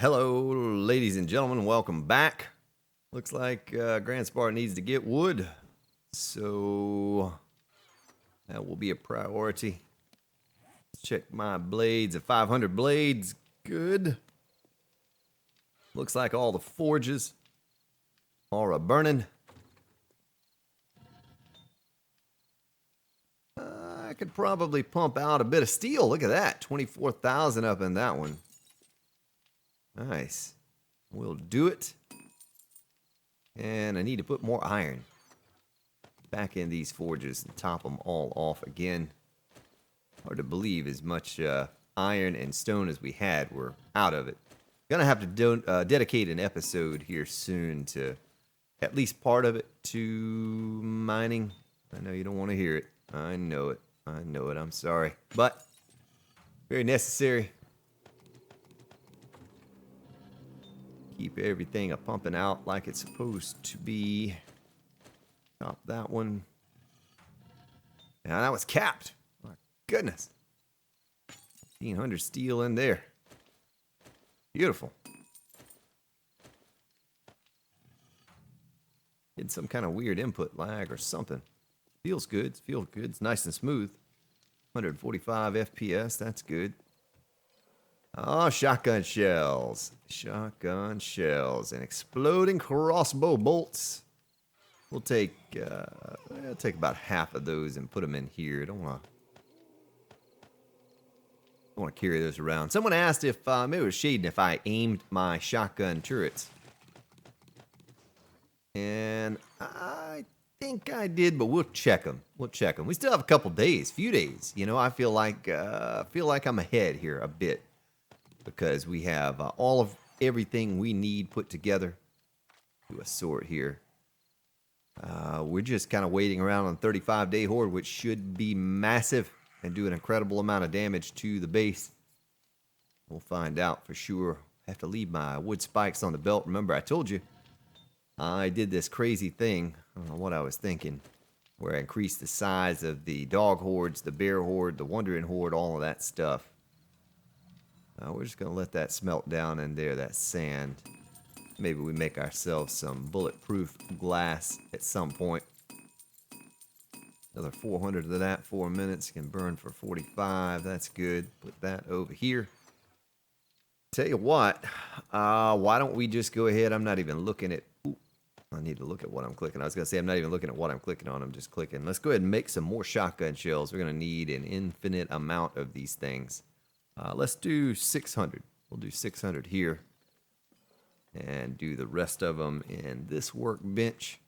Hello, ladies and gentlemen. Welcome back. Looks like Grand Spartan needs to get wood, so that will be a priority. Let's check my blades. At 500 blades, good. Looks like all the forges are burning. I could probably pump out a bit of steel. Look at that, 24,000 up in that one. Nice. We'll do it. And I need to put more iron back in these forges and top them all off again. Hard to believe as much iron and stone as we had, we're out of it. Gonna have to dedicate an episode here soon to at least part of it to mining. I know you don't want to hear it. I know it. I know it. I'm sorry. But very necessary. Keep everything pumping out like it's supposed to be. Top that one. Now that was capped. My goodness. 1,500 steel in there. Beautiful. Did some kind of weird input lag or something. Feels good. Feels good. It's nice and smooth. 145 FPS. That's good. Oh, shotgun shells. Shotgun shells and exploding crossbow bolts. We'll take about half of those and put them in here. I don't want to carry those around. Someone asked if maybe it was Shaden if I aimed my shotgun turrets. And I think I did, but we'll check them. We'll check them. We still have a couple days, few days. You know, I feel like I'm ahead here a bit. Because we have all of everything we need put together to a sort here. We're just kind of waiting around on 35-day horde, which should be massive and do an incredible amount of damage to the base. We'll find out for sure. I have to leave my wood spikes on the belt. Remember, I told you I did this crazy thing. I don't know what I was thinking. Where I increased the size of the dog hordes, the bear horde, the wandering horde, all of that stuff. We're just going to let that smelt down in there, that sand. Maybe we make ourselves some bulletproof glass at some point. Another 400 of that, 4 minutes. Can burn for 45. That's good. Put that over here. Tell you what, why don't we just go ahead? I'm not even looking at... Ooh, I need to look at what I'm clicking. I was going to say I'm not even looking at what I'm clicking on. I'm just clicking. Let's go ahead and make some more shotgun shells. We're going to need an infinite amount of these things. Let's do 600. We'll do 600 here. And do the rest of them in this workbench.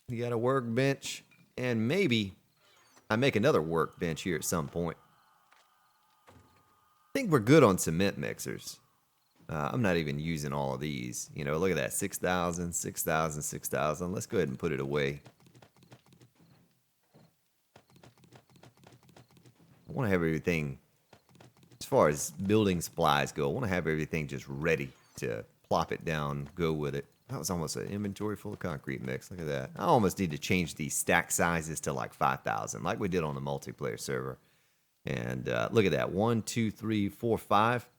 You got a workbench. And maybe I make another workbench here at some point. I think we're good on cement mixers. I'm not even using all of these. You know, look at that. 6,000, 6,000, 6,000. Let's go ahead and put it away. I want to have everything... As far as building supplies go, I want to have everything just ready to plop it down, go with it. That was almost an inventory full of concrete mix. Look at that. I almost need to change these stack sizes to like 5,000, like we did on the multiplayer server. And look at that. 1, 2, 3, 4, 5.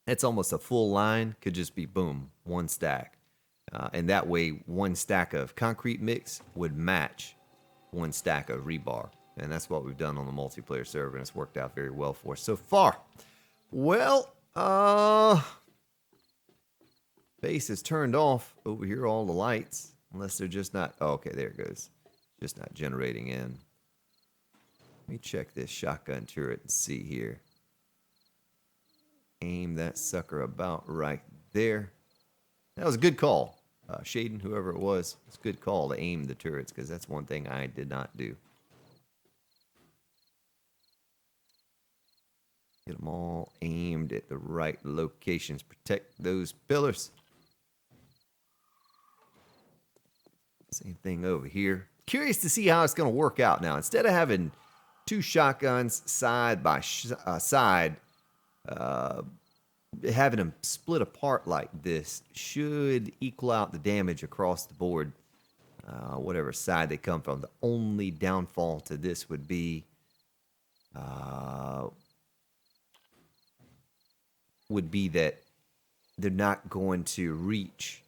That's almost a full line. Could just be, boom, one stack. And that way, one stack of concrete mix would match one stack of rebar. And that's what we've done on the multiplayer server, and it's worked out very well for us so far. Well, base is turned off over here, all the lights. Unless they're just not... Oh, okay, there it goes. Just not generating in. Let me check this shotgun turret and see here. Aim that sucker about right there. That was a good call. Shaden, whoever it was, it's a good call to aim the turrets, because that's one thing I did not do. Get them all aimed at the right locations. Protect those pillars. Same thing over here. Curious to see how it's going to work out now. Instead of having two shotguns side by side, having them split apart like this should equal out the damage across the board. Whatever side they come from. The only downfall to this would be that they're not going to reach.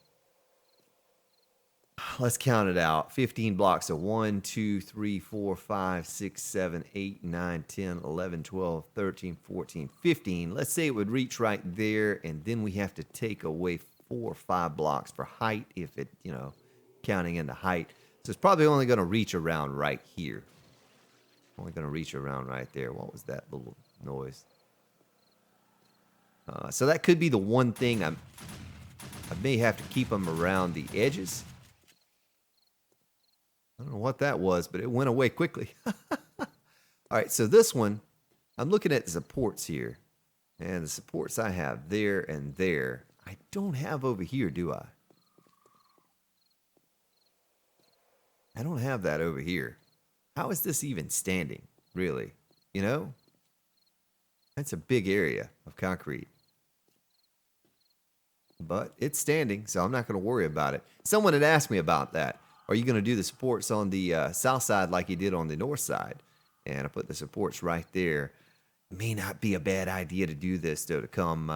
Let's count it out. 15 blocks. So 1, 2, 3, 4, 5, 6, 7, 8, 9, 10, 11, 12, 13, 14, 15. Let's say it would reach right there, and then we have to take away 4 or 5 blocks for height if it, counting in the height. So it's probably only going to reach around right here. Only going to reach around right there. What was that little noise? So that could be the one thing I may have to keep them around the edges. I don't know what that was, but it went away quickly. All right, so this one, I'm looking at the supports here. And the supports I have there and there, I don't have over here, do I? I don't have that over here. How is this even standing, really? That's a big area of concrete. But it's standing, so I'm not going to worry about it. Someone had asked me about that. Are you going to do the supports on the south side like you did on the north side? And I put the supports right there. It may not be a bad idea to do this, though, to come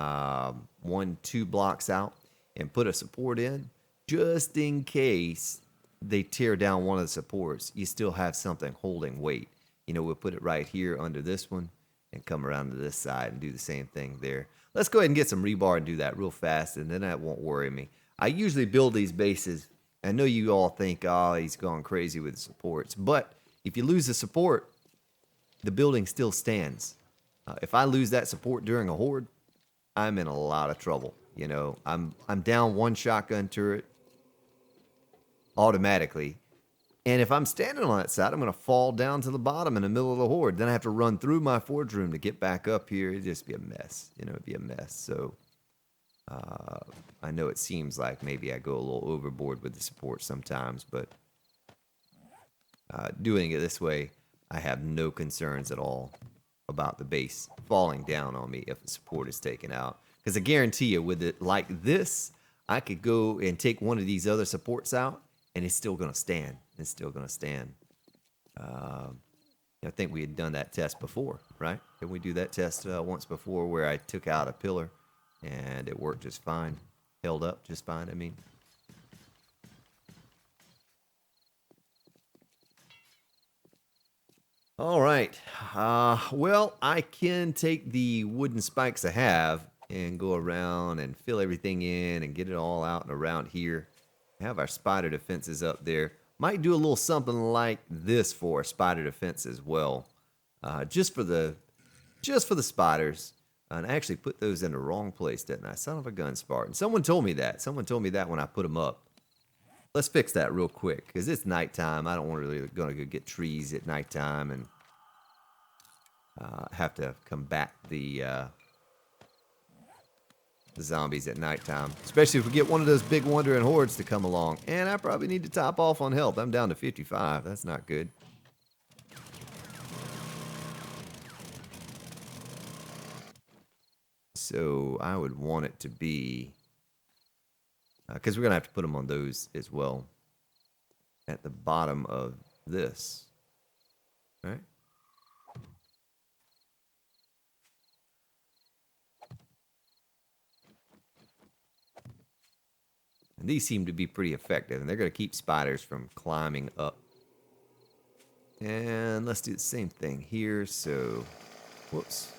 1, 2 blocks out and put a support in. Just in case they tear down one of the supports, you still have something holding weight. We'll put it right here under this one and come around to this side and do the same thing there. Let's go ahead and get some rebar and do that real fast, and then that won't worry me. I usually build these bases. I know you all think, oh, he's gone crazy with the supports. But if you lose the support, the building still stands. If I lose that support during a horde, I'm in a lot of trouble. I'm down 1 shotgun turret automatically. And if I'm standing on that side, I'm going to fall down to the bottom in the middle of the horde. Then I have to run through my forge room to get back up here. It'd just be a mess. It'd be a mess. So I know it seems like maybe I go a little overboard with the support sometimes, but doing it this way, I have no concerns at all about the base falling down on me if the support is taken out. Because I guarantee you, with it like this, I could go and take one of these other supports out, and it's still going to stand. It's still going to stand. I think we had done that test before, right? Did we do that test once before where I took out a pillar and it worked just fine? Held up just fine, I mean. All right. Well, I can take the wooden spikes I have and go around and fill everything in and get it all out and around here. Have our spider defenses up there. Might do a little something like this for a spider defense as well. Just for the spiders. And I actually put those in the wrong place, didn't I? Son of a gun, Spartan. Someone told me that. Someone told me that when I put them up. Let's fix that real quick, because it's nighttime. I don't want to really going to go get trees at nighttime and have to combat the zombies at nighttime. Especially if we get one of those big wandering hordes to come along. And I probably need to top off on health. I'm down to 55. That's not good. So I would want it to be... because we're going to have to put them on those as well. At the bottom of this. All right. And these seem to be pretty effective. And they're going to keep spiders from climbing up. And let's do the same thing here. So, whoops.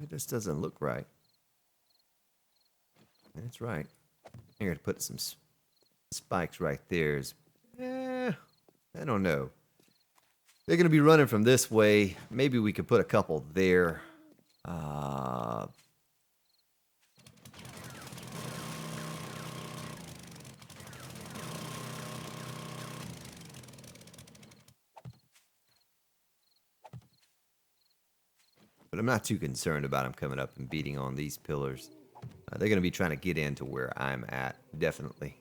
It just doesn't look right. That's right. I'm going to put some spikes right there. I don't know. They're going to be running from this way. Maybe we could put a couple there. But I'm not too concerned about them coming up and beating on these pillars. They're going to be trying to get into where I'm at, definitely.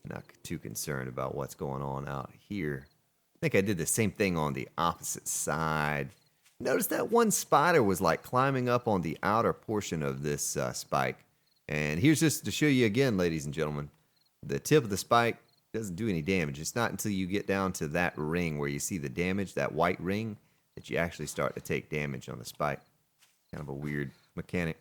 Not too concerned about what's going on out here. I think I did the same thing on the opposite side. Notice that one spider was like climbing up on the outer portion of this spike. And here's just to show you again, ladies and gentlemen. The tip of the spike doesn't do any damage. It's not until you get down to that ring where you see the damage, that white ring. that you actually start to take damage on the spike. Kind of a weird mechanic.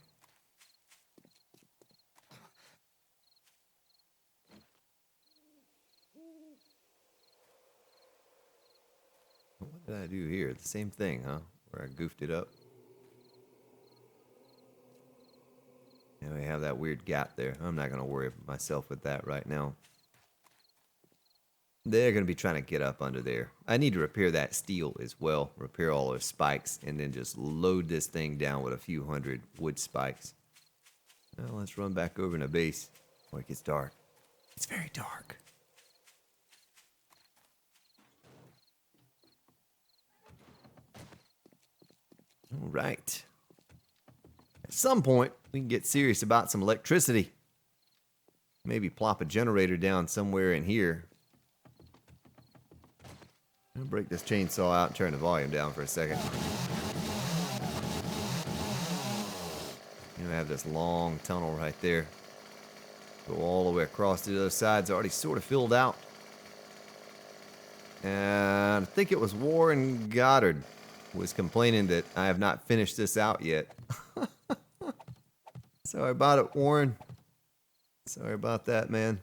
What did I do here? The same thing, huh? Where I goofed it up. And we have that weird gap there. I'm not going to worry myself with that right now. They're going to be trying to get up under there. I need to repair that steel as well. Repair all those spikes. And then just load this thing down with a few hundred wood spikes. Well, let's run back over in the base before it gets dark. It's very dark. All right. At some point, we can get serious about some electricity. Maybe plop a generator down somewhere in here. I'll break this chainsaw out and turn the volume down for a second. You have this long tunnel right there. Go all the way across to the other side. It's already sort of filled out. And I think it was Warren Goddard was complaining that I have not finished this out yet. Sorry about it, Warren. Sorry about that, man.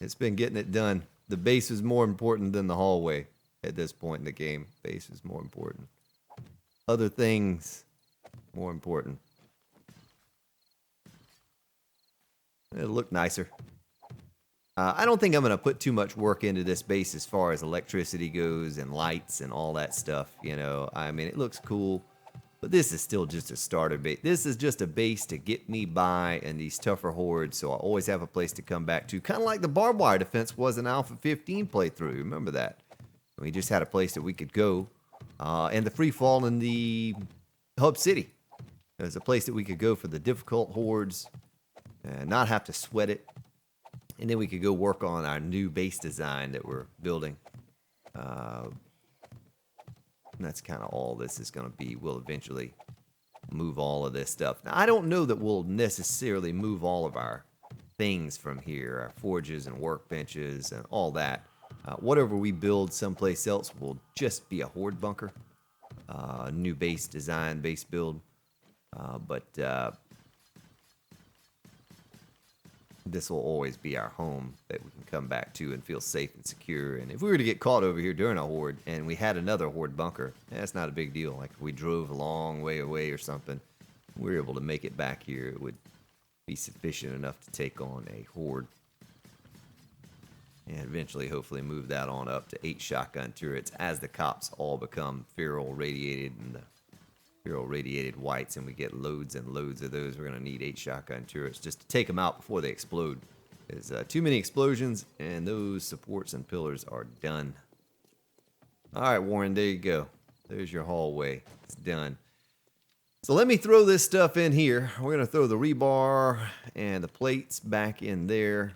It's been getting it done. The base is more important than the hallway at this point in the game. Base is more important. Other things, more important. It'll look nicer. I don't think I'm going to put too much work into this base as far as electricity goes and lights and all that stuff, you know. I mean, it looks cool, but this is still just a starter base. This is just a base to get me by in these tougher hordes, so I always have a place to come back to. Kind of like the barbed wire defense was in Alpha 15 playthrough. Remember that? We just had a place that we could go. And the free fall in the hub city. There's a place that we could go for the difficult hordes and not have to sweat it. And then we could go work on our new base design that we're building. And that's kind of all this is going to be. We'll eventually move all of this stuff. Now, I don't know that we'll necessarily move all of our things from here, our forges and workbenches and all that. Whatever we build someplace else will just be a horde bunker. New base design, base build. But this will always be our home that we can come back to and feel safe and secure. And if we were to get caught over here during a horde and we had another horde bunker, that's not a big deal. Like if we drove a long way away or something, we were able to make it back here, it would be sufficient enough to take on a horde. And eventually, hopefully, move that on up to 8 shotgun turrets as the cops all become feral radiated and the feral radiated whites, and we get loads and loads of those. We're going to need 8 shotgun turrets just to take them out before they explode. There's too many explosions, and those supports and pillars are done. All right, Warren, there you go. There's your hallway. It's done. So let me throw this stuff in here. We're going to throw the rebar and the plates back in there.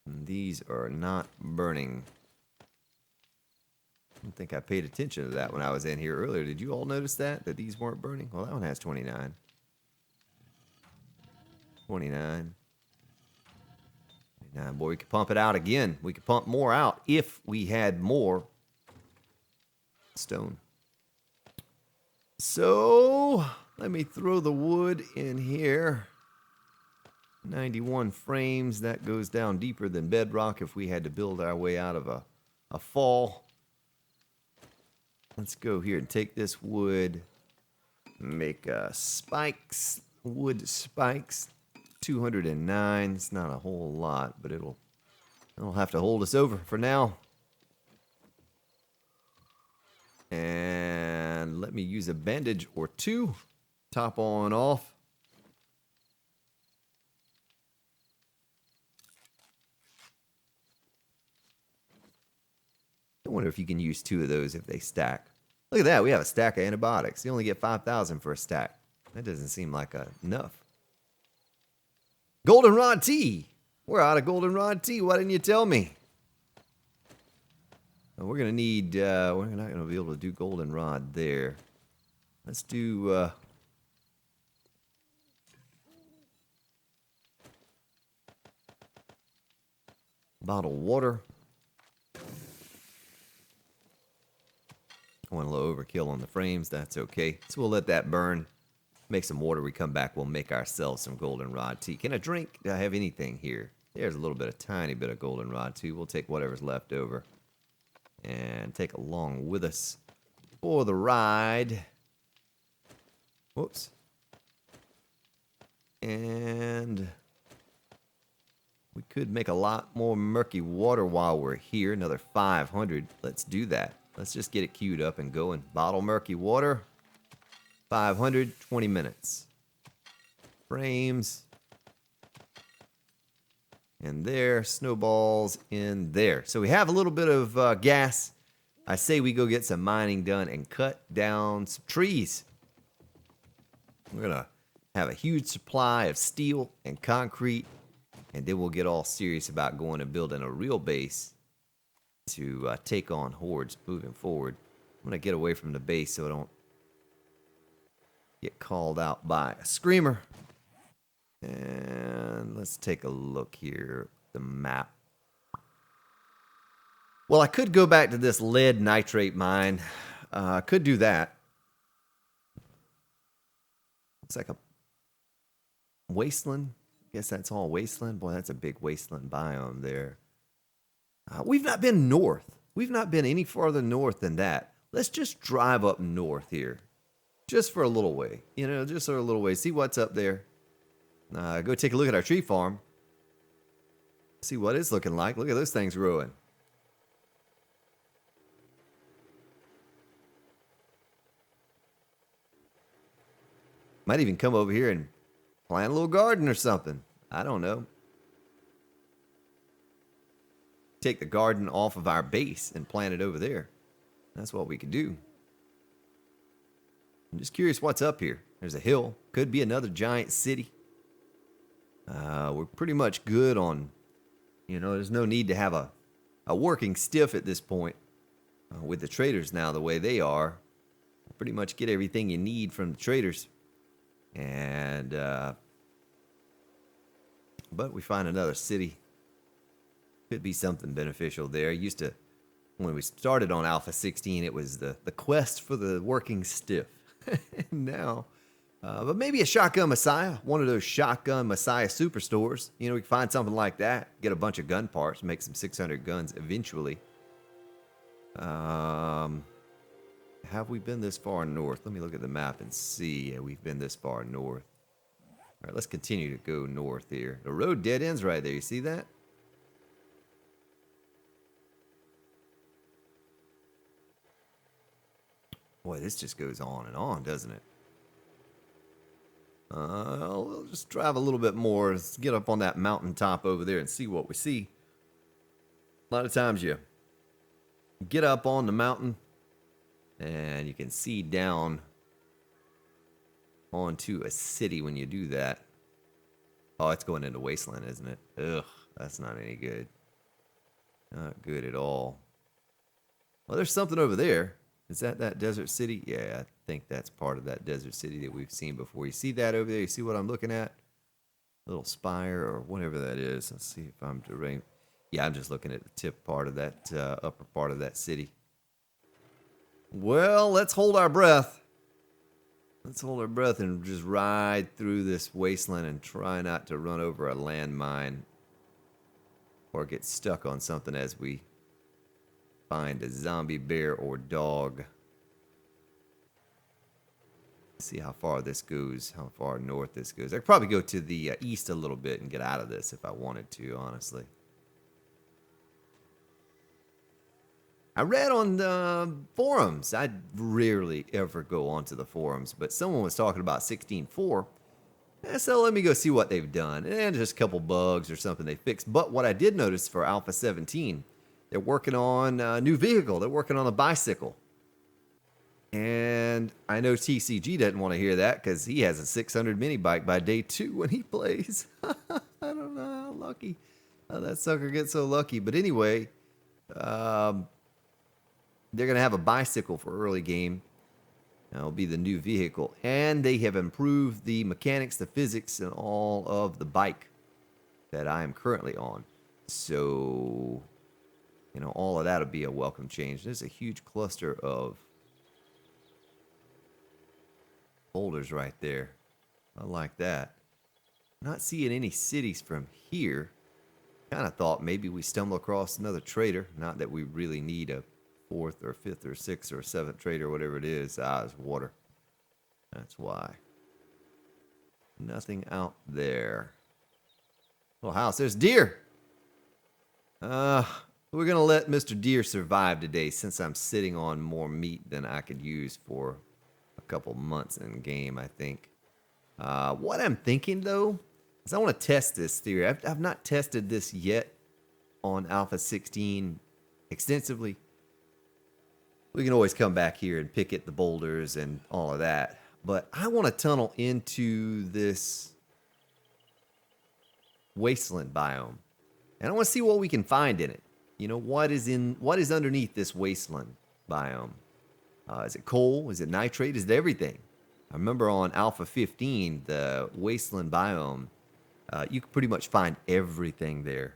And these are not burning. I don't think I paid attention to that when I was in here earlier. Did you all notice that these weren't burning? Well, that one has 29. 29. 29. Boy, we could pump it out again. We could pump more out if we had more stone. So, let me throw the wood in here. 91 frames. That goes down deeper than bedrock if we had to build our way out of a fall. Let's go here and take this wood, make spikes, wood spikes, 209. It's not a whole lot, but it'll have to hold us over for now. And let me use a bandage or two, top on off. I wonder if you can use 2 of those if they stack. Look at that. We have a stack of antibiotics. You only get 5,000 for a stack. That doesn't seem like enough. Goldenrod tea. We're out of goldenrod tea. Why didn't you tell me? Well, we're going to need... we're not going to be able to do goldenrod there. Let's do... bottled water. Went a little overkill on the frames. That's okay. So we'll let that burn. Make some water. We come back. We'll make ourselves some goldenrod tea. Can I drink? Do I have anything here? There's a little bit, a tiny bit of goldenrod tea. We'll take whatever's left over and take along with us for the ride. Whoops. And we could make a lot more murky water while we're here. Another 500. Let's do that. Let's just get it queued up and going. Bottle murky water. 500, 20 minutes. Frames. And there, snowballs in there. So we have a little bit of gas. I say we go get some mining done and cut down some trees. We're going to have a huge supply of steel and concrete. And then we'll get all serious about going and building a real base to take on hordes moving forward. I'm going to get away from the base so I don't get called out by a screamer. And let's take a look here at the map. Well, I could go back to this lead nitrate mine. I could do that. Looks like a wasteland. I guess that's all wasteland. Boy, that's a big wasteland biome there. We've not been north. We've not been any farther north than that. Let's just drive up north here. Just for a little way. You know, just for a little way. See what's up there. Go take a look at our tree farm. See what it's looking like. Look at those things growing. Might even come over here and plant a little garden or something. I don't know. Take the garden off of our base and plant it over there. That's what we could do. I'm just curious what's up here. There's a hill. Could be another giant city. We're pretty much good on, you know, there's no need to have a working stiff at this point. With the traders now the way they are, pretty much get everything you need from the traders. And, but we find another city. Could be something beneficial there. Used to, when we started on Alpha 16, it was the quest for the working stiff. Now, but maybe a shotgun Messiah, one of those shotgun Messiah superstores. You know, we can find something like that, get a bunch of gun parts, make some 600 guns eventually. Have we been this far north? Let me look at the map and see. Yeah, we've been this far north. All right, let's continue to go north here. The road dead ends right there. You see that? Boy, this just goes on and on, doesn't it? We'll just drive a little bit more. Let's get up on that mountaintop over there and see what we see. A lot of times you get up on the mountain and you can see down onto a city when you do that. Oh, it's going into wasteland, isn't it? Ugh, that's not any good. Not good at all. Well, there's something over there. Is that desert city? Yeah, I think that's part of that desert city that we've seen before. You see that over there? You see what I'm looking at? A little spire or whatever that is. Let's see if I'm doing. Yeah, I'm just looking at the tip part of that upper part of that city. Well, let's hold our breath. Let's hold our breath and just ride through this wasteland and try not to run over a landmine or get stuck on something as we find a zombie bear or dog. See how far this goes, how far north this goes. I could probably go to the east a little bit and get out of this if I wanted to, honestly. I read on the forums. I rarely ever go onto the forums, but someone was talking about 16.4. So let me go see what they've done. And just a couple bugs or something they fixed. But what I did notice for Alpha 17, they're working on a new vehicle. They're working on a bicycle. And I know TCG doesn't want to hear that because he has a 600 mini bike by day 2 when he plays. I don't know how lucky that sucker gets so lucky. But anyway, they're going to have a bicycle for early game. That'll be the new vehicle. And they have improved the mechanics, the physics, and all of the bike that I am currently on. So, all of that would be a welcome change. There's a huge cluster of boulders right there. I like that. Not seeing any cities from here. Kind of thought maybe we stumble across another trader. Not that we really need a fourth or fifth or sixth or seventh trader, whatever it is. It's water. That's why. Nothing out there. Little house. There's deer. We're going to let Mr. Deer survive today since I'm sitting on more meat than I could use for a couple months in game, I think. What I'm thinking, though, is I want to test this theory. I've not tested this yet on Alpha 16 extensively. We can always come back here and pick at the boulders and all of that. But I want to tunnel into this wasteland biome. And I want to see what we can find in it. What is underneath this wasteland biome? Is it coal? Is it nitrate? Is it everything? I remember on Alpha 15, the wasteland biome, you could pretty much find everything there.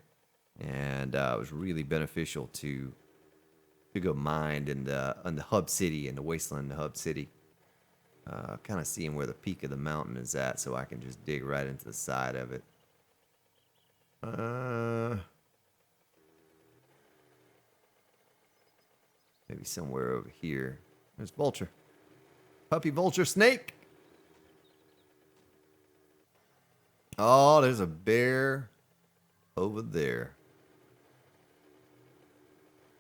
And it was really beneficial to go mine in the hub city, in the wasteland, the hub city. Kind of seeing where the peak of the mountain is at so I can just dig right into the side of it. Maybe somewhere over here. There's vulture. Puppy vulture snake. Oh, there's a bear over there.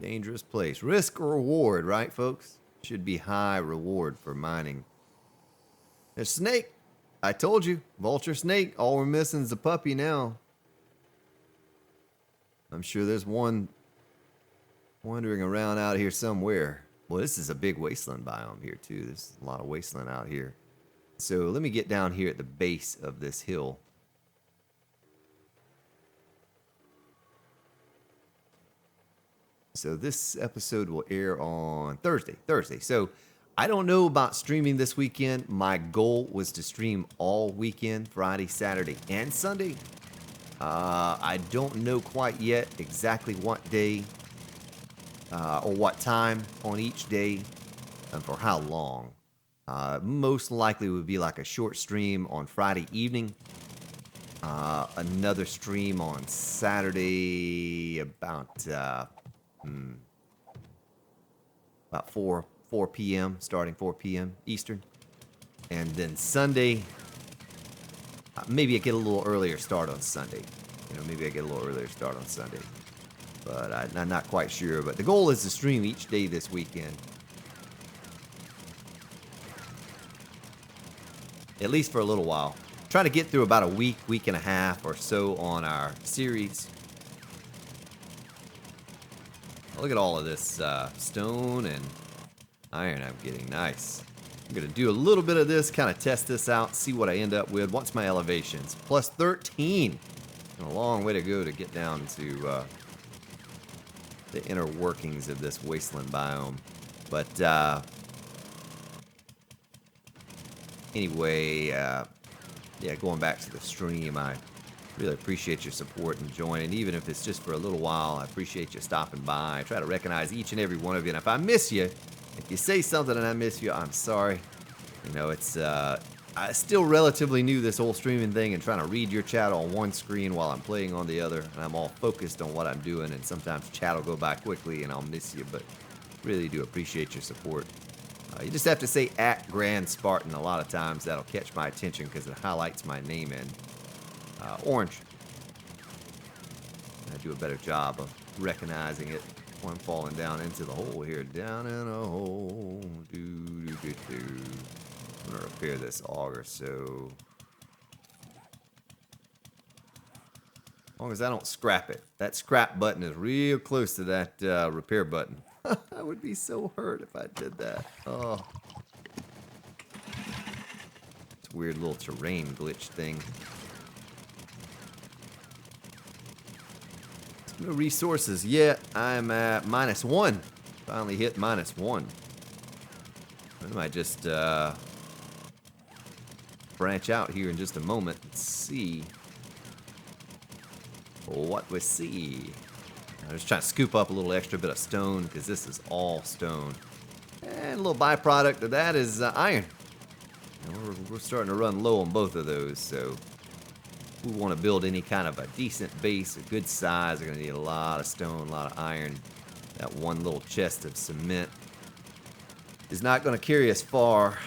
Dangerous place. Risk or reward, right, folks? Should be high reward for mining. There's snake. I told you. Vulture snake. All we're missing is the puppy now. I'm sure there's one wandering around out here somewhere. Well, this is a big wasteland biome here, too. There's a lot of wasteland out here. So let me get down here at the base of this hill. So this episode will air on Thursday. So I don't know about streaming this weekend. My goal was to stream all weekend, Friday, Saturday, and Sunday. I don't know quite yet exactly what day or what time on each day and for how long. Most likely would be like a short stream on Friday evening. Another stream on Saturday about 4 p.m. starting 4 p.m. Eastern. And then Sunday, maybe I get a little earlier start on Sunday. But I'm not quite sure. But the goal is to stream each day this weekend. At least for a little while. Try to get through about a week and a half or so on our series. Look at all of this stone and iron I'm getting. Nice. I'm going to do a little bit of this, kind of test this out, see what I end up with. What's my elevations? Plus 13. And a long way to go to get down to the inner workings of this wasteland biome. But anyway, yeah, going back to the stream, I really appreciate your support and joining. Even if it's just for a little while, I appreciate you stopping by. I try to recognize each and every one of you. And if I miss you, if you say something and I miss you, I'm sorry. It's I still relatively new this whole streaming thing and trying to read your chat on one screen while I'm playing on the other. And I'm all focused on what I'm doing. And sometimes chat will go by quickly and I'll miss you. But really do appreciate your support. You just have to say @GrandSpartan a lot of times. That'll catch my attention because it highlights my name in orange. I do a better job of recognizing it when I'm falling down into the hole here. Down in a hole. I'm going to repair this auger so... As long as I don't scrap it. That scrap button is real close to that repair button. I would be so hurt if I did that. Oh. It's a weird little terrain glitch thing. No resources yet. I'm at -1. Finally hit -1. I might just branch out here in just a moment and see what we see. I'm just trying to scoop up a little extra bit of stone because this is all stone. And a little byproduct of that is iron. You know, we're starting to run low on both of those, so if we want to build any kind of a decent base, a good size, we're going to need a lot of stone, a lot of iron. That one little chest of cement is not going to carry us far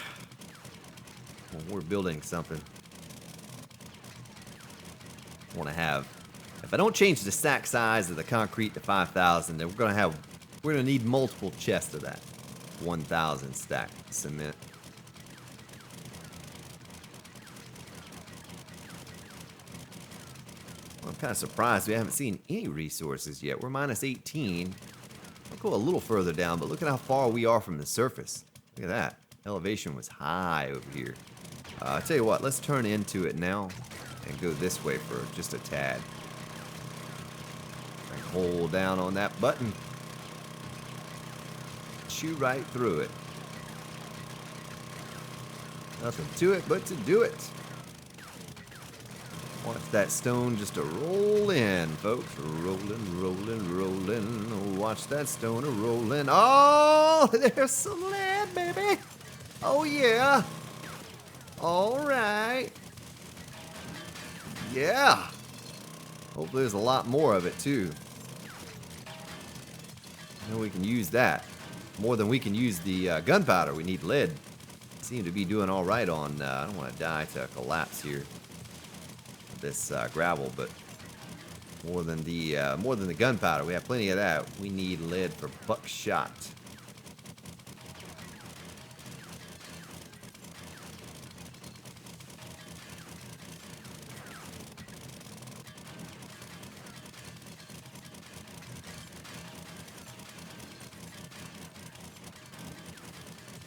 when we're building something. I want to have, if I don't change the stack size of the concrete to 5,000, then we're going to need multiple chests of that 1,000 stack cement. Well, I'm kind of surprised we haven't seen any resources yet. We're minus 18. I'll go a little further down, but look at how far we are from the surface. Look at that. Elevation was high over here. I'll tell you what, let's turn into it now and go this way for just a tad. And hold down on that button. Chew right through it. Nothing to it but to do it. Watch that stone just to roll in, folks. Rolling, rolling, rolling. Watch that stone a-rolling. Oh, there's some lead, baby. Oh, yeah. All right. Yeah. Hopefully there's a lot more of it, too. I know we can use that. More than we can use the gunpowder. We need lead. Seem to be doing all right on... I don't want to die to collapse here. This gravel, but more than the gunpowder, we have plenty of that. We need lead for buckshot.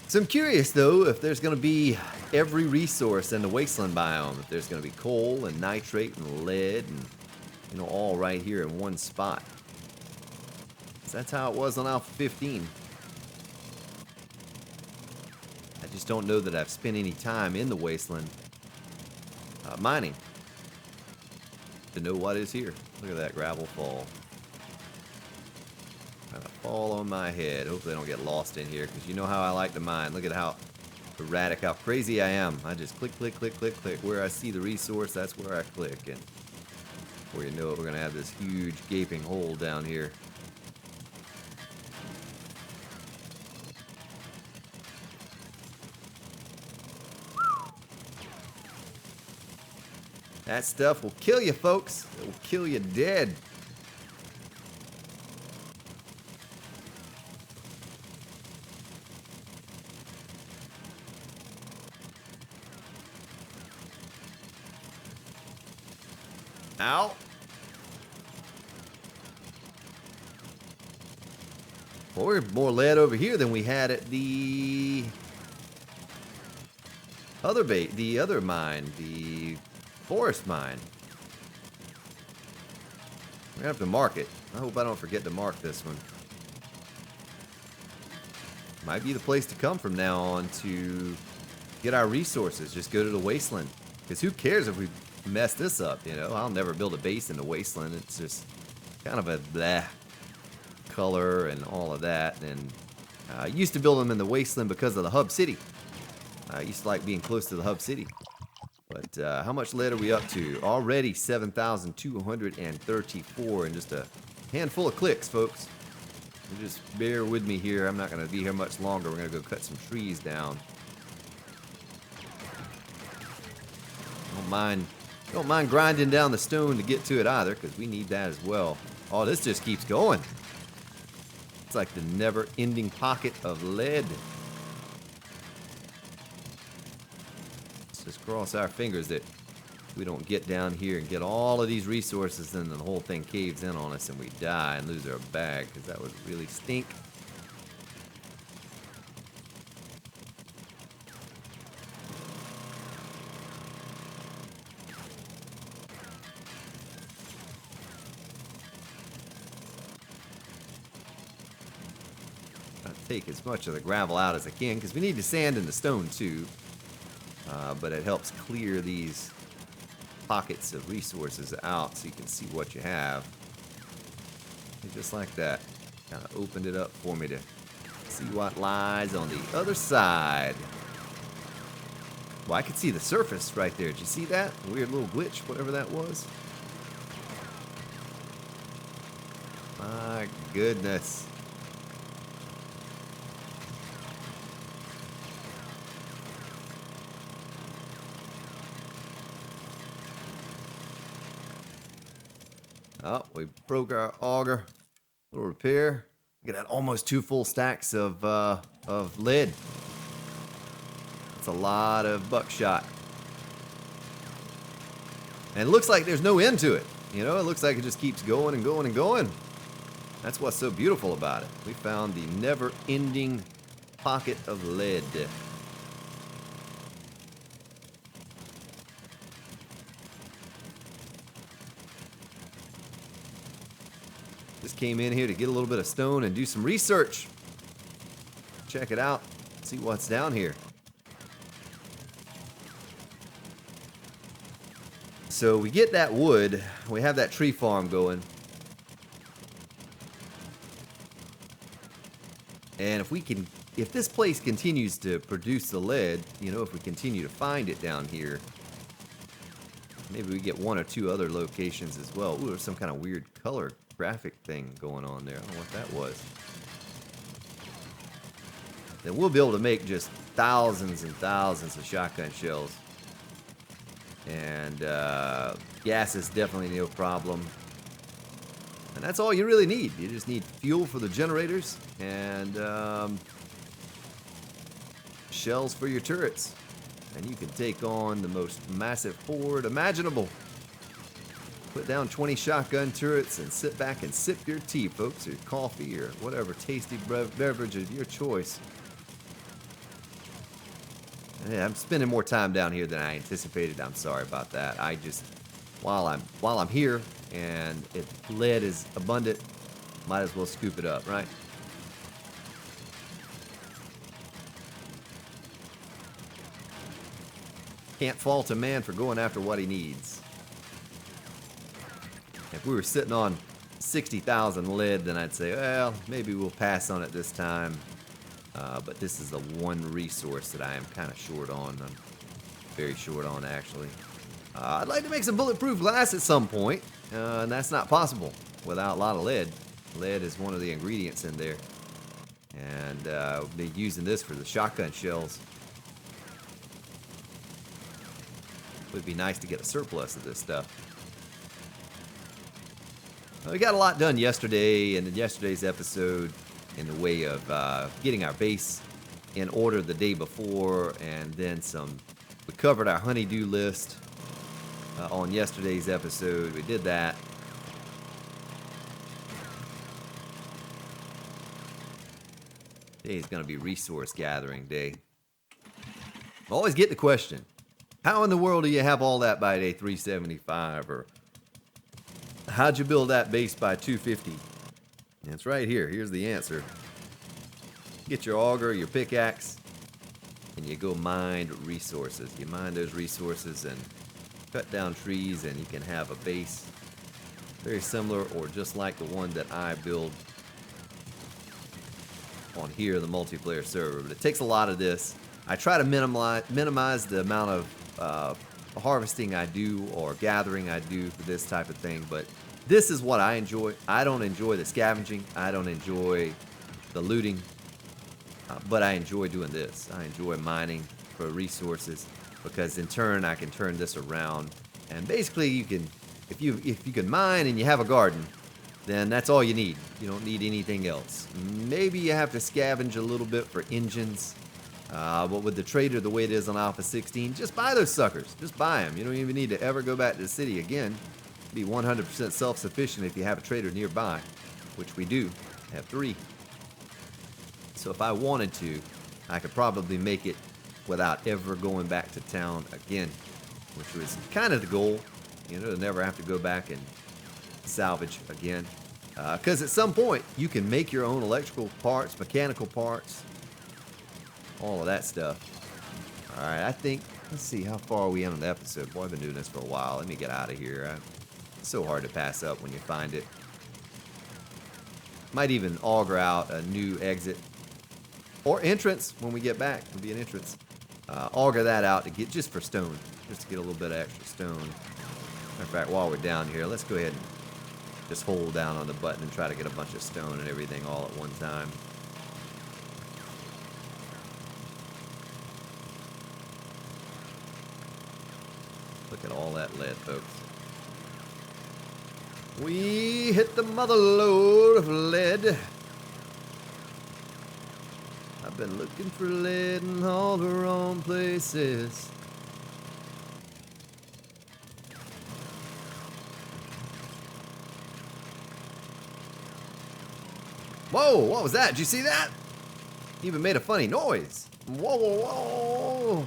So I'm curious, though, if there's going to be every resource in the wasteland biome. If there's going to be coal and nitrate and lead and, you know, all right here in one spot. So that's how it was on Alpha 15. I just don't know that I've spent any time in the wasteland mining to know what is here. Look at that gravel fall. Kind of fall on my head. Hopefully I don't get lost in here, because you know how I like to mine. Look at how erratic, how crazy I am. I just click, click, click, click, click. Where I see the resource, that's where I click. And before you know it, we're going to have this huge gaping hole down here. That stuff will kill you, folks. It will kill you dead. Ow. Well, we're more lead over here than we had at the other mine, the forest mine. We're gonna have to mark it. I hope I don't forget to mark this one. Might be the place to come from now on to get our resources. Just go to the wasteland. Because who cares if we mess this up, you know? I'll never build a base in the wasteland. It's just kind of a blah color and all of that. And I used to build them in the wasteland because of the hub city. I used to like being close to the hub city. But how much lead are we up to? Already 7,234 in just a handful of clicks, folks. You just bear with me here. I'm not going to be here much longer. We're going to go cut some trees down. Don't mind grinding down the stone to get to it either, because we need that as well. Oh, this just keeps going. It's like the never-ending pocket of lead. Let's just cross our fingers that we don't get down here and get all of these resources, and then the whole thing caves in on us and we die and lose our bag, because that would really stink. Take as much of the gravel out as I can, because we need the sand and the stone too, but it helps clear these pockets of resources out so you can see what you have. And just like that. Kind of opened it up for me to see what lies on the other side. Well, I could see the surface right there. Did you see that? Weird little glitch, whatever that was. My goodness. Oh, we broke our auger. Little repair. Get at almost 2 full stacks of lead. That's a lot of buckshot. And it looks like there's no end to it. You know, it looks like it just keeps going and going and going. That's what's so beautiful about it. We found the never-ending pocket of lead. Just came in here to get a little bit of stone and do some research. Check it out. See what's down here. So we get that wood. We have that tree farm going. And if this place continues to produce the lead, you know, if we continue to find it down here, maybe we get 1 or 2 other locations as well. Ooh, there's some kind of weird color graphic thing going on there. I don't know what that was. Then we'll be able to make just thousands and thousands of shotgun shells. And gas is definitely no problem. And that's all you really need. You just need fuel for the generators and shells for your turrets. And you can take on the most massive horde imaginable. Put down 20 shotgun turrets and sit back and sip your tea, folks, or your coffee, or whatever tasty beverage of your choice. Yeah, I'm spending more time down here than I anticipated. I'm sorry about that. I just, while I'm here and if lead is abundant, might as well scoop it up, right? Can't fault a man for going after what he needs. If we were sitting on 60,000 lead, then I'd say, well, maybe we'll pass on it this time. But this is the one resource that I am kind of short on. I'm very short on, actually. I'd like to make some bulletproof glass at some point, and that's not possible without a lot of lead. Lead is one of the ingredients in there. And we'll be using this for the shotgun shells. It would be nice to get a surplus of this stuff. We got a lot done yesterday and in yesterday's episode in the way of getting our base in order the day before, and then some. We covered our honeydew list on yesterday's episode. We did that. Today's going to be resource gathering day. I always get the question, how in the world do you have all that by day 375? Or how'd you build that base by 250? And it's right here. Here's the answer. Get your auger, your pickaxe, and you go mine resources. You mine those resources and cut down trees, and you can have a base very similar or just like the one that I build on here, the multiplayer server. But it takes a lot of this. I try to minimize the amount of harvesting I do or gathering I do for this type of thing, but this is what I enjoy. I don't enjoy the scavenging. I don't enjoy the looting, but I enjoy doing this. I enjoy mining for resources because in turn I can turn this around, and basically you can, if you can mine and you have a garden, then that's all you need. You don't need anything else. Maybe you have to scavenge a little bit for engines. But with the trader the way it is on Alpha 16, just buy those suckers. Just buy them. You don't even need to ever go back to the city again. Be 100% self-sufficient if you have a trader nearby, which we do. I have 3. So if I wanted to, I could probably make it without ever going back to town again, which was kind of the goal, you know, to never have to go back and salvage again. Because at some point, you can make your own electrical parts, mechanical parts, all of that stuff. All right, I think Let's see, how far are we in on the episode? Boy, I've been doing this for a while. Let me get out of here. It's so hard to pass up when you find it. Might even auger out a new exit or entrance when we get back. It'll be an entrance. Auger that out to get just for stone, just to get a little bit of extra stone. Matter of fact, while we're down here, let's go ahead and just hold down on the button and try to get a bunch of stone and everything all at one time. Look at all that lead, folks. We hit the mother lode of lead. I've been looking for lead in all the wrong places. Whoa, what was that? Did you see that? He even made a funny noise. Whoa, whoa, whoa.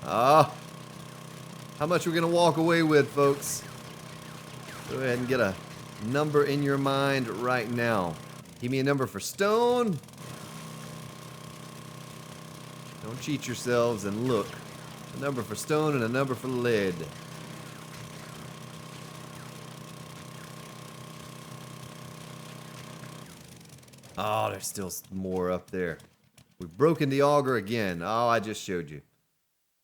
Ah, how much we're gonna walk away with, folks? Go ahead and get a number in your mind right now. Give me a number for stone. Don't cheat yourselves and look. A number for stone and a number for lead. Oh, there's still more up there. We've broken the auger again. Oh, I just showed you.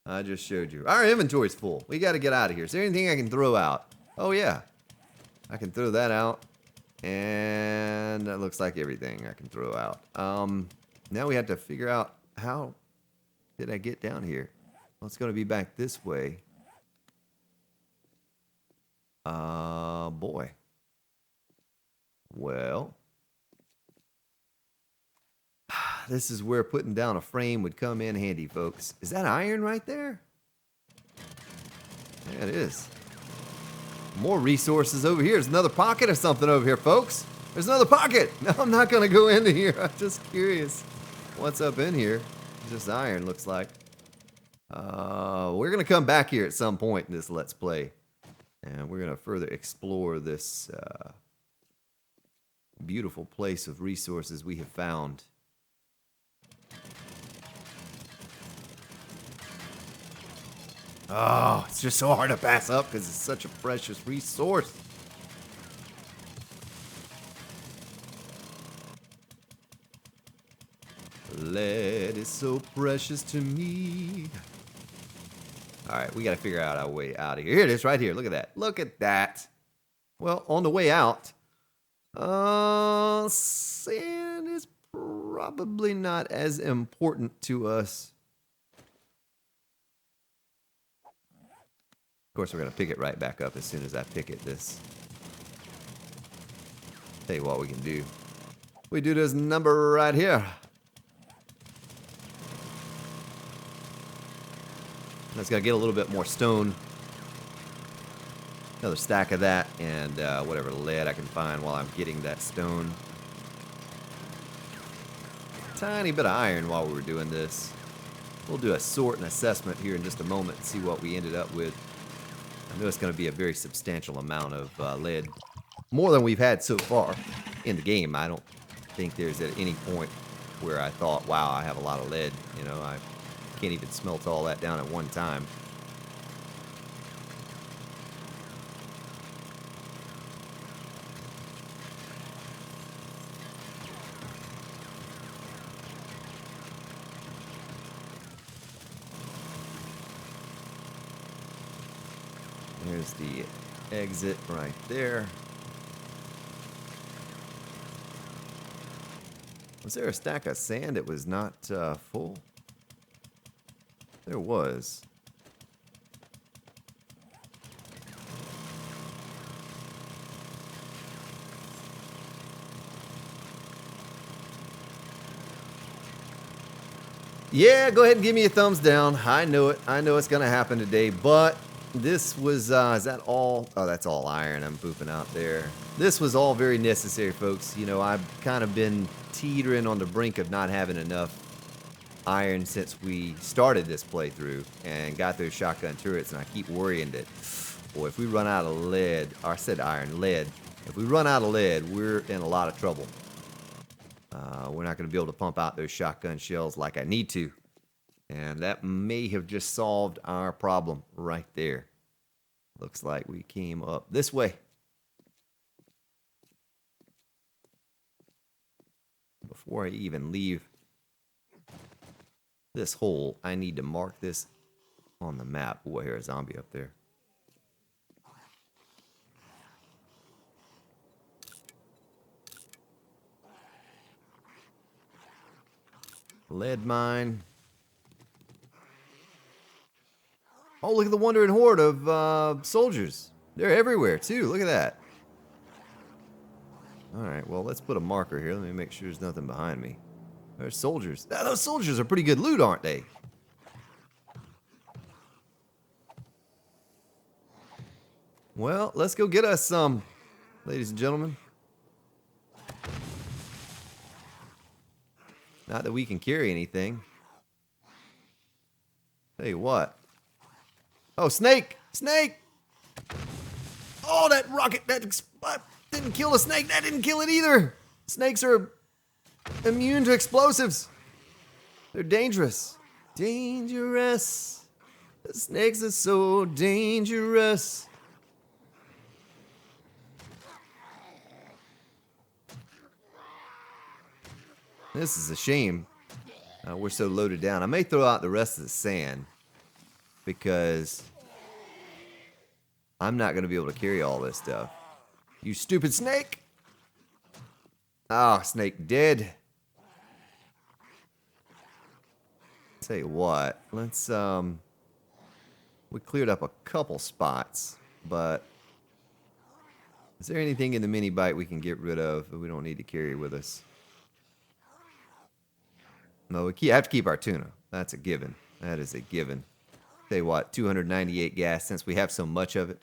I just showed you. Our inventory's full. We got to get out of here. Is there anything I can throw out? Oh, yeah. I can throw that out. And that looks like everything I can throw out. Now we have to figure out how did I get down here? Well, it's going to be back this way. Boy. Well. This is where putting down a frame would come in handy, folks. Is that iron right there? Yeah, it is. More resources over here. There's another pocket or something over here, folks. There's another pocket. No, I'm not going to go into here. I'm just curious what's up in here. It's just iron, looks like. We're going to come back here at some point in this Let's Play. And we're going to further explore this beautiful place of resources we have found. Oh, it's just so hard to pass up because it's such a precious resource. Lead is so precious to me. All right, we got to figure out our way out of here. Here it is right here. Look at that. Look at that. Well, on the way out, sand is probably not as important to us. Of course, we're going to pick it right back up as soon as I pick it. Tell you what we can do. We do this number right here. Let's gotta get a little bit more stone. Another stack of that and whatever lead I can find while I'm getting that stone. Tiny bit of iron while we were doing this. We'll do a sort and assessment here in just a moment and see what we ended up with. I know it's going to be a very substantial amount of lead. More than we've had so far in the game. I don't think there's at any point where I thought, wow, I have a lot of lead. You know, I can't even smelt all that down at one time. There's the exit right there. Was there a stack of sand that was not full? There was. Yeah, go ahead and give me a thumbs down. I know it. I know it's going to happen today, but this was, is that all? Oh, that's all iron I'm pooping out there. This was all very necessary, folks. You know, I've kind of been teetering on the brink of not having enough iron since we started this playthrough and got those shotgun turrets, and I keep worrying that, boy, if we run out of lead, or I said iron, lead, if we run out of lead, we're in a lot of trouble. We're not going to be able to pump out those shotgun shells like I need to. And that may have just solved our problem right there. Looks like we came up this way. Before I even leave this hole, I need to mark this on the map. Oh, I hear a zombie up there. Lead mine. Oh, look at the wandering horde of soldiers. They're everywhere, too. Look at that. Alright, well, let's put a marker here. Let me make sure there's nothing behind me. There's soldiers. Ah, those soldiers are pretty good loot, aren't they? Well, let's go get us some, ladies and gentlemen. Not that we can carry anything. Tell you what. Oh, snake! Snake! Oh, that rocket, that didn't kill the snake. That didn't kill it either. Snakes are immune to explosives. They're dangerous. Dangerous. The snakes are so dangerous. This is a shame. We're so loaded down. I may throw out the rest of the sand because I'm not going to be able to carry all this stuff. You stupid snake! Ah, snake dead. Tell you what, let's we cleared up a couple spots, but is there anything in the mini bite we can get rid of that we don't need to carry with us? No, we have to keep our tuna. That's a given. That is a given. Tell you what, 298 gas, since we have so much of it.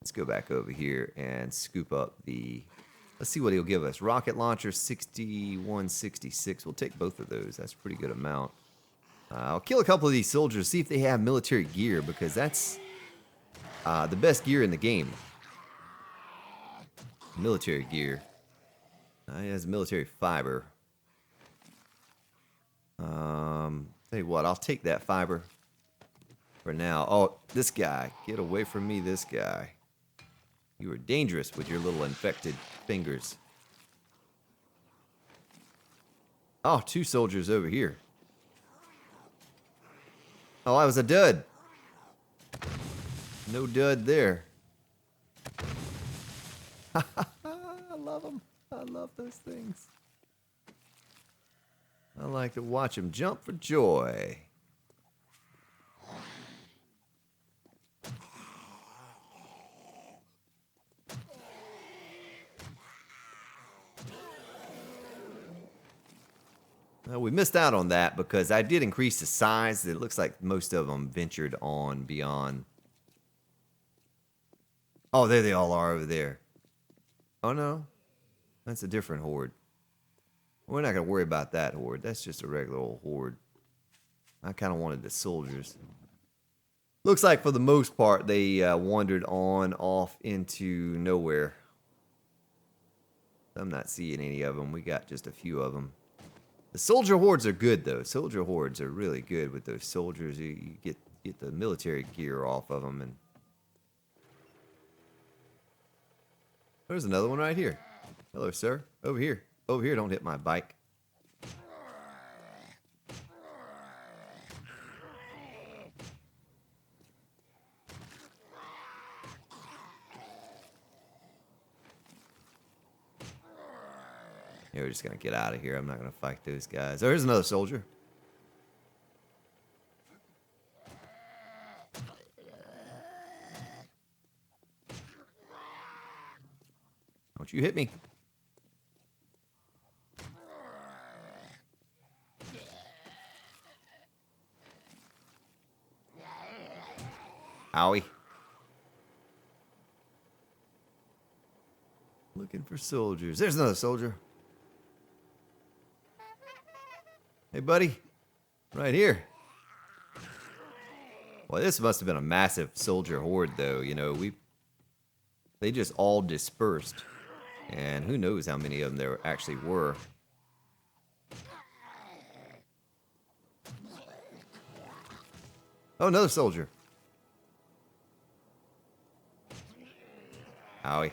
Let's go back over here and scoop up the... Let's see what he'll give us. Rocket launcher, 6166. We'll take both of those. That's a pretty good amount. I'll kill a couple of these soldiers, see if they have military gear, because that's the best gear in the game. Military gear. He has military fiber. Tell you what, I'll take that fiber for now. Oh, this guy. Get away from me, this guy. You are dangerous with your little infected fingers. Oh, two soldiers over here. Oh, I was a dud. No dud there. I love them. I love those things. I like to watch them jump for joy. We missed out on that because I did increase the size. It looks like most of them ventured on beyond. Oh, there they all are over there. Oh, no. That's a different horde. We're not going to worry about that horde. That's just a regular old horde. I kind of wanted the soldiers. Looks like for the most part they wandered on off into nowhere. I'm not seeing any of them. We got just a few of them. The soldier hordes are good, though. Soldier hordes are really good with those soldiers. You get the military gear off of them. And there's another one right here. Hello, sir. Over here. Over here, don't hit my bike. Yeah, we're just going to get out of here. I'm not going to fight those guys. Oh, here's another soldier. Don't you hit me. Owie. Looking for soldiers. There's another soldier. Hey, buddy. Right here. Well, this must have been a massive soldier horde, though. You know, they just all dispersed. And who knows how many of them there actually were. Oh, another soldier. Owie.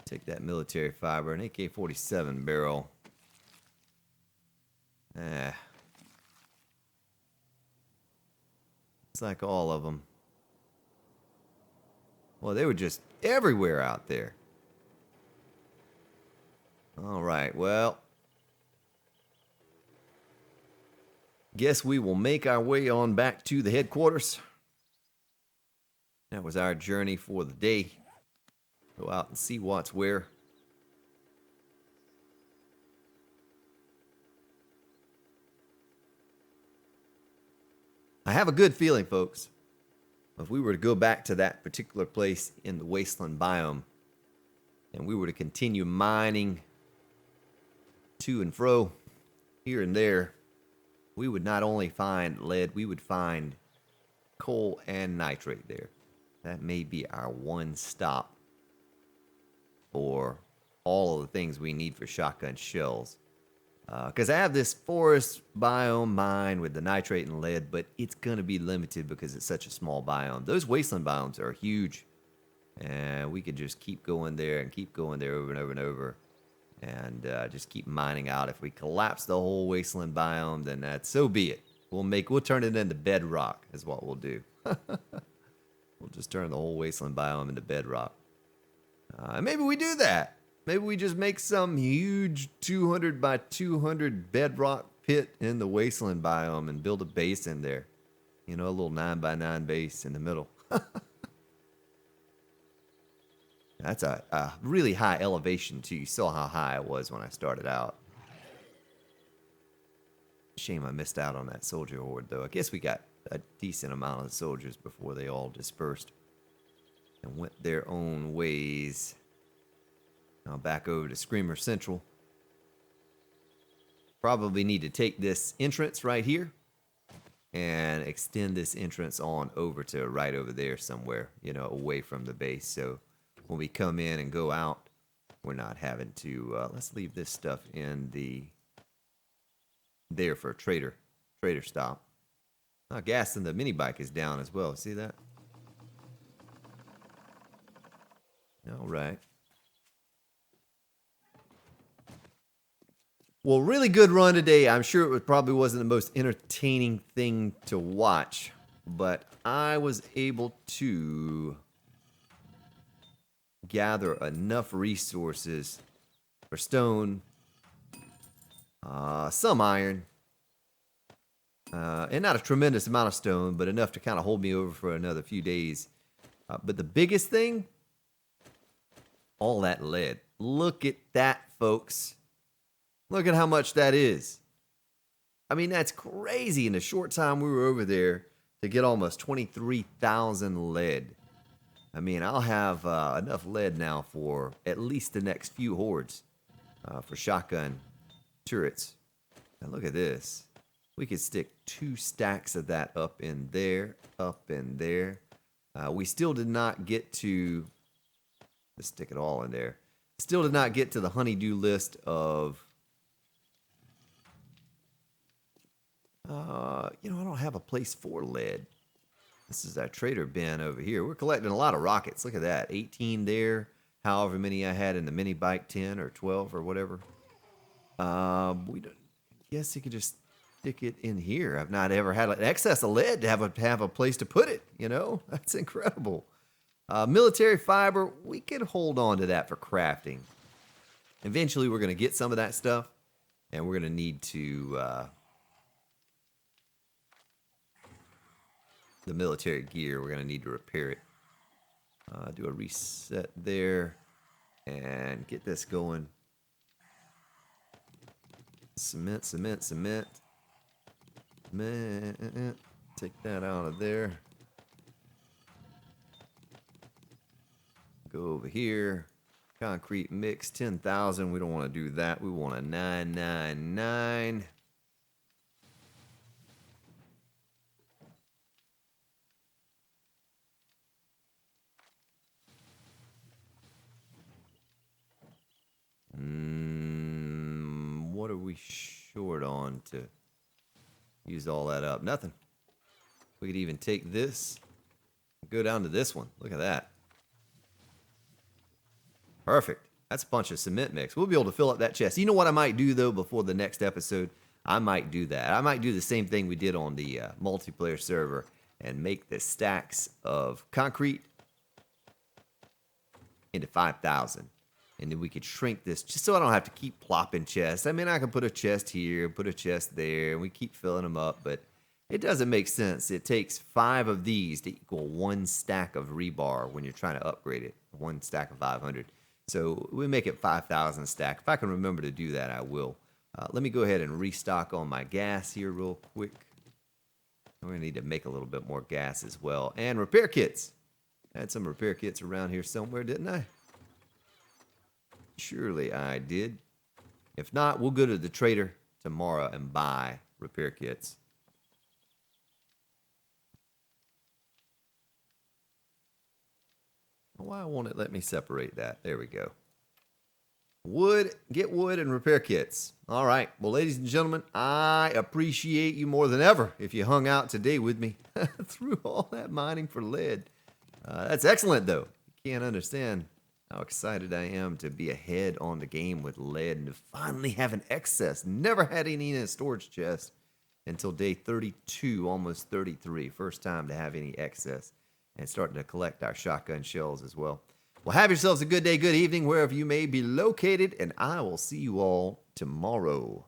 Take that military fiber, an AK-47 barrel. It's like all of them. Well, they were just everywhere out there. All right, well, guess we will make our way on back to the headquarters. That was our journey for the day. Go out and see what's where. I have a good feeling, folks. If we were to go back to that particular place in the wasteland biome, and we were to continue mining to and fro, here and there, we would not only find lead, we would find coal and nitrate there. That may be our one stop for all of the things we need for shotgun shells. Because I have this forest biome mine with the nitrate and lead, but it's going to be limited because it's such a small biome. Those wasteland biomes are huge, and we could just keep going there and keep going there over and over and over, and just keep mining out. If we collapse the whole wasteland biome, then that's so be it. We'll turn it into bedrock is what we'll do. We'll just turn the whole wasteland biome into bedrock. Maybe we do that. Maybe we just make some huge 200 by 200 bedrock pit in the wasteland biome and build a base in there. You know, a little 9 by 9 base in the middle. That's a really high elevation, too. You saw how high it was when I started out. Shame I missed out on that soldier horde, though. I guess we got a decent amount of soldiers before they all dispersed and went their own ways. Now back over to Screamer Central. Probably need to take this entrance right here and extend this entrance on over to right over there somewhere, you know, away from the base. So when we come in and go out, we're not having to, let's leave this stuff in there for a trader stop. Gas in the mini bike is down as well. See that? All right. Well, really good run today. I'm sure it probably wasn't the most entertaining thing to watch, but I was able to gather enough resources for stone, some iron, and not a tremendous amount of stone, but enough to kind of hold me over for another few days. But the biggest thing, all that lead. Look at that, folks. Look at how much that is. I mean, that's crazy. In the short time we were over there to get almost 23,000 lead. I mean, I'll have enough lead now for at least the next few hordes for shotgun turrets. Now look at this. We could stick 2 stacks of that up in there, we still did not get to, let's stick it all in there. Still did not get to the honeydew list of, you know, I don't have a place for lead. This is our trader bin over here. We're collecting a lot of rockets. Look at that. 18 there. However many I had in the mini bike, 10 or 12 or whatever. We don't, guess you could just stick it in here. I've not ever had an excess of lead to have a place to put it. You know, that's incredible. Military fiber, we can hold on to that for crafting. Eventually, we're going to get some of that stuff, and we're going to need to the military gear. We're going to need to repair it. Do a reset there and get this going. Cement. Take that out of there. Go over here. Concrete mix, 10,000. We don't want to do that. We want a 999. What are we short on to use all that up? Nothing. We could even take this and go down to this one. Look at that. Perfect. That's a bunch of cement mix. We'll be able to fill up that chest. You know what I might do, though, before the next episode? I might do that. I might do the same thing we did on the multiplayer server and make the stacks of concrete into 5,000. And then we could shrink this just so I don't have to keep plopping chests. I mean, I can put a chest here, put a chest there, and we keep filling them up, but it doesn't make sense. It takes 5 of these to equal 1 stack of rebar when you're trying to upgrade it. 1 stack of 500. So we make it 5,000 stack. If I can remember to do that, I will. Let me go ahead and restock on my gas here real quick. We're going to need to make a little bit more gas as well. And repair kits. I had some repair kits around here somewhere, didn't I? Surely I did. If not, we'll go to the trader tomorrow and buy repair kits. Why won't it let me separate that? There we go. Wood, get wood and repair kits. All right. Well, ladies and gentlemen, I appreciate you more than ever if you hung out today with me through all that mining for lead. That's excellent, though. You can't understand how excited I am to be ahead on the game with lead and to finally have an excess. Never had any in a storage chest until day 32, almost 33. First time to have any excess. And starting to collect our shotgun shells as well. Well, have yourselves a good day, good evening, wherever you may be located, and I will see you all tomorrow.